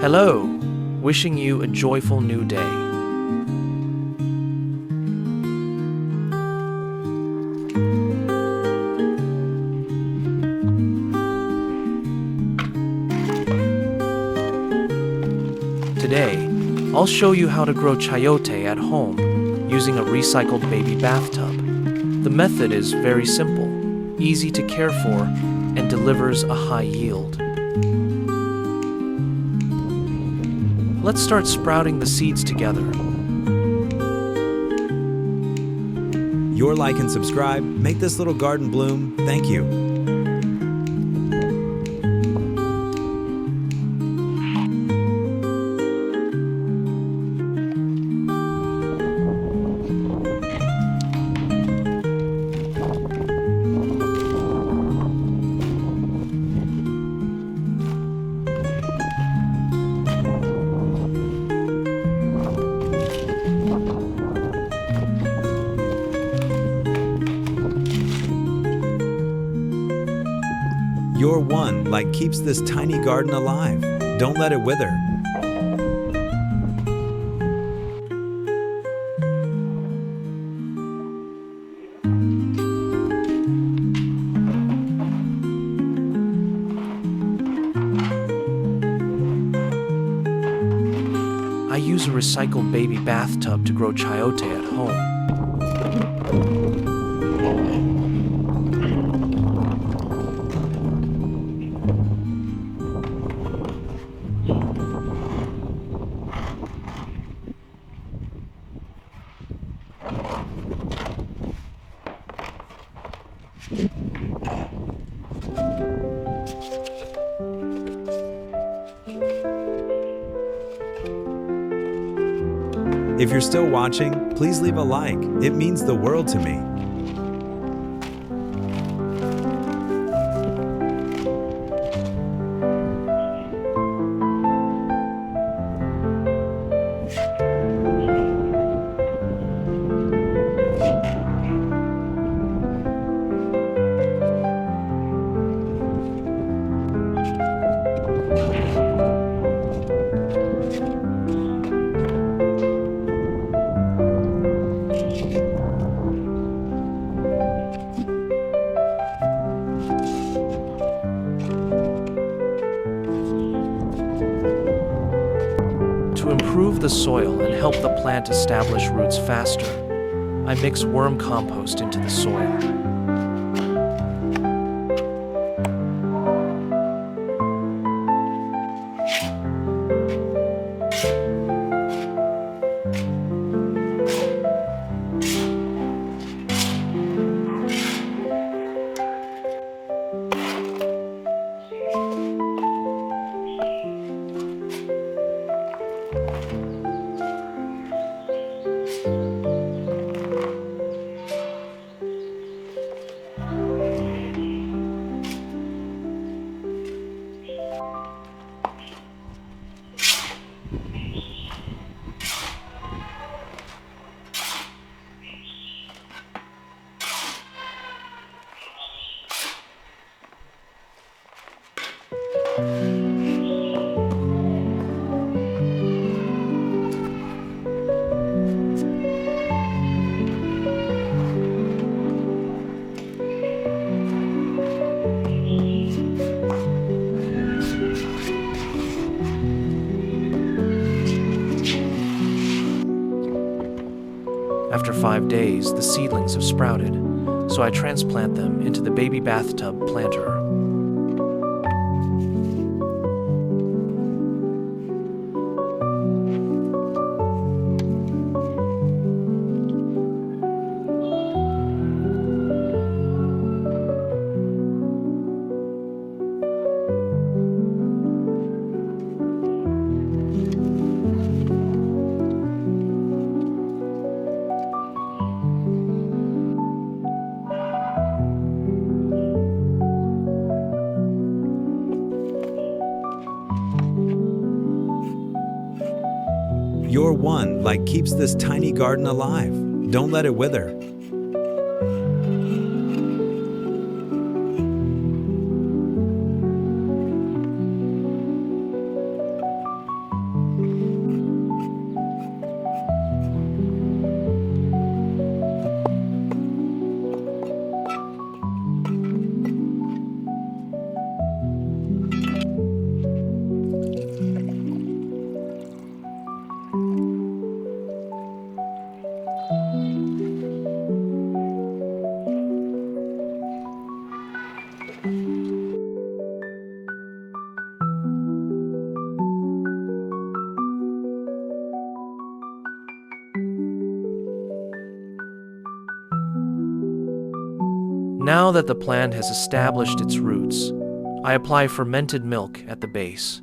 Hello, wishing you a joyful new day. Today, I'll show you how to grow chayote at home using a recycled baby bathtub. The method is very simple, easy to care for, and delivers a high yield. Let's start sprouting the seeds together. Your like and subscribe make this little garden bloom. Thank you. Your one like keeps this tiny garden alive. Don't let it wither. I use a recycled baby bathtub to grow chayote at home. If you're still watching, please leave a like. It means the world to me. To improve the soil and help the plant establish roots faster, I mix worm compost into the soil. After 5 days, the seedlings have sprouted, so I transplant them into the baby bathtub planter. Your one like keeps this tiny garden alive. Don't let it wither. Now that the plant has established its roots, I apply fermented milk at the base.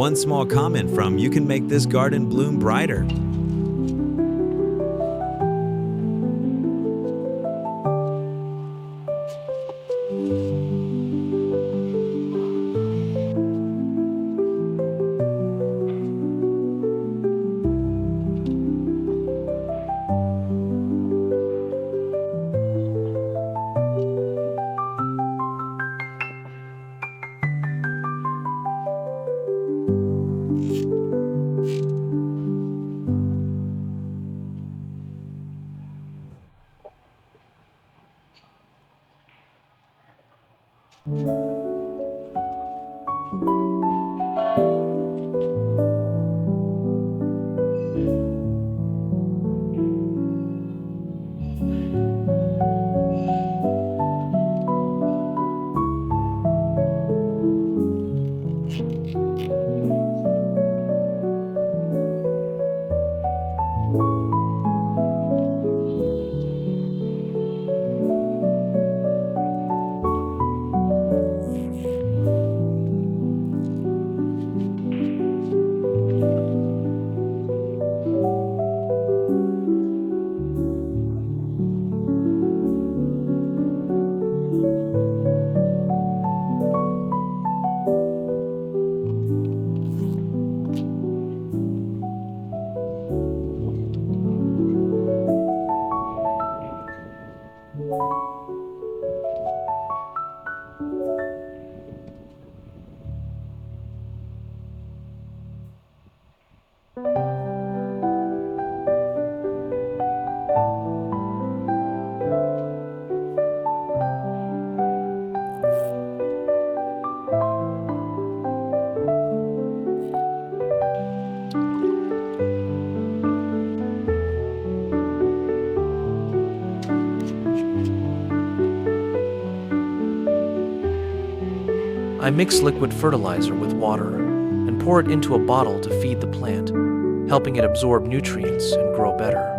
One small comment from you can make this garden bloom brighter. I mix liquid fertilizer with water and pour it into a bottle to feed the plant, helping it absorb nutrients and grow better.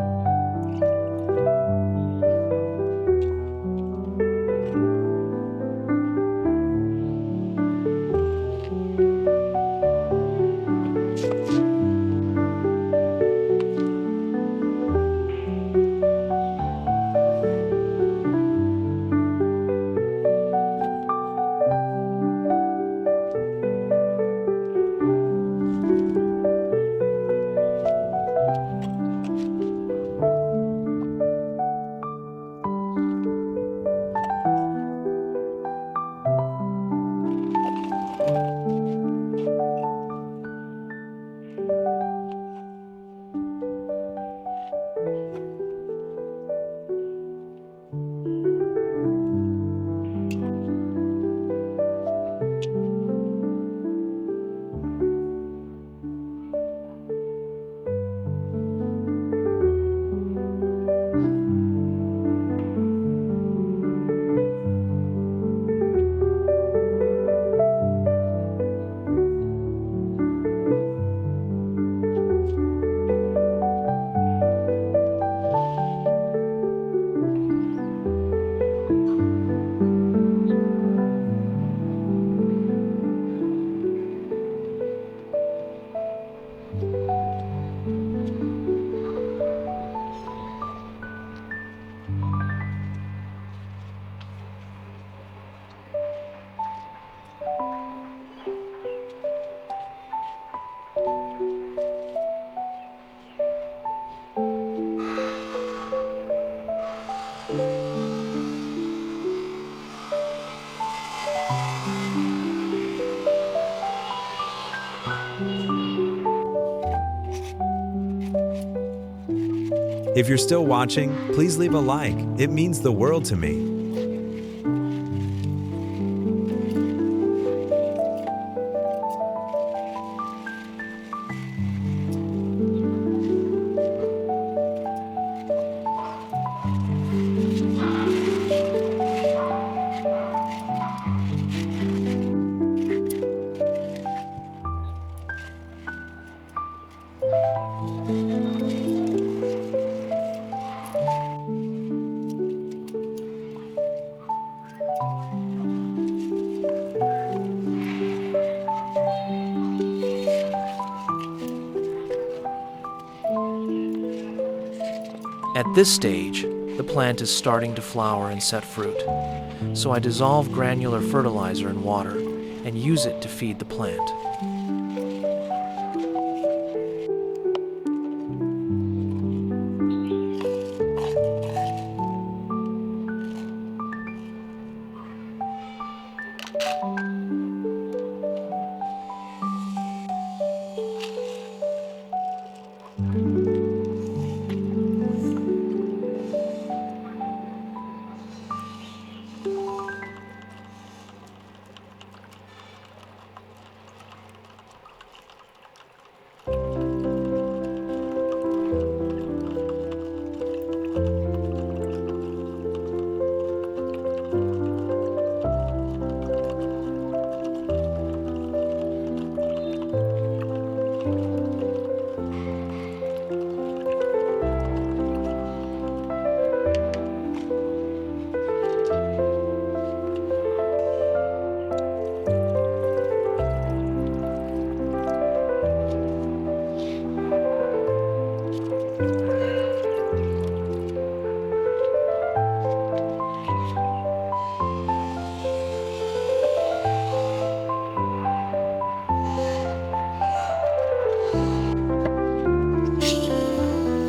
If you're still watching, please leave a like. It means the world to me. At this stage, the plant is starting to flower and set fruit, so I dissolve granular fertilizer in water and use it to feed the plant.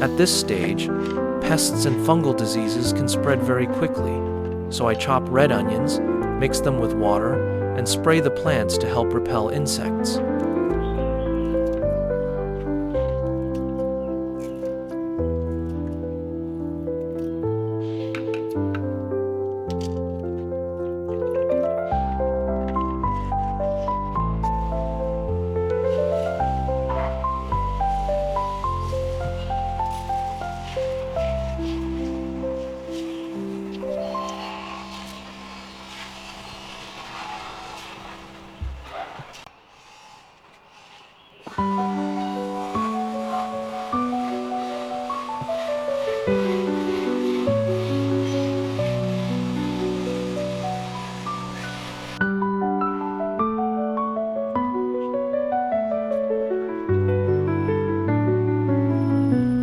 At this stage, pests and fungal diseases can spread very quickly, so I chop red onions, mix them with water, and spray the plants to help repel insects.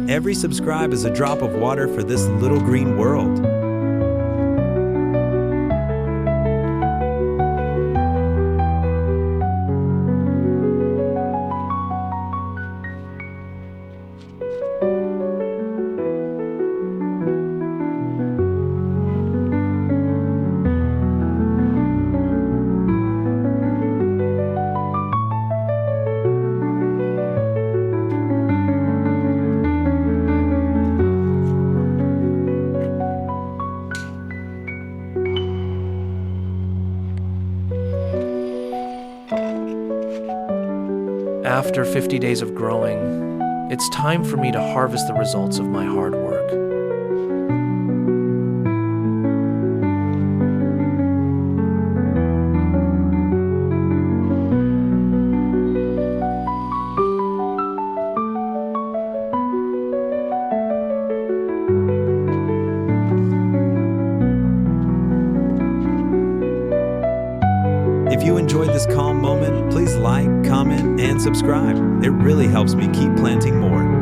Every subscribe is a drop of water for this little green world. After 50 days of growing, it's time for me to harvest the results of my hard work. If you enjoyed this calm moment, please like, comment, and subscribe. It really helps me keep planting more.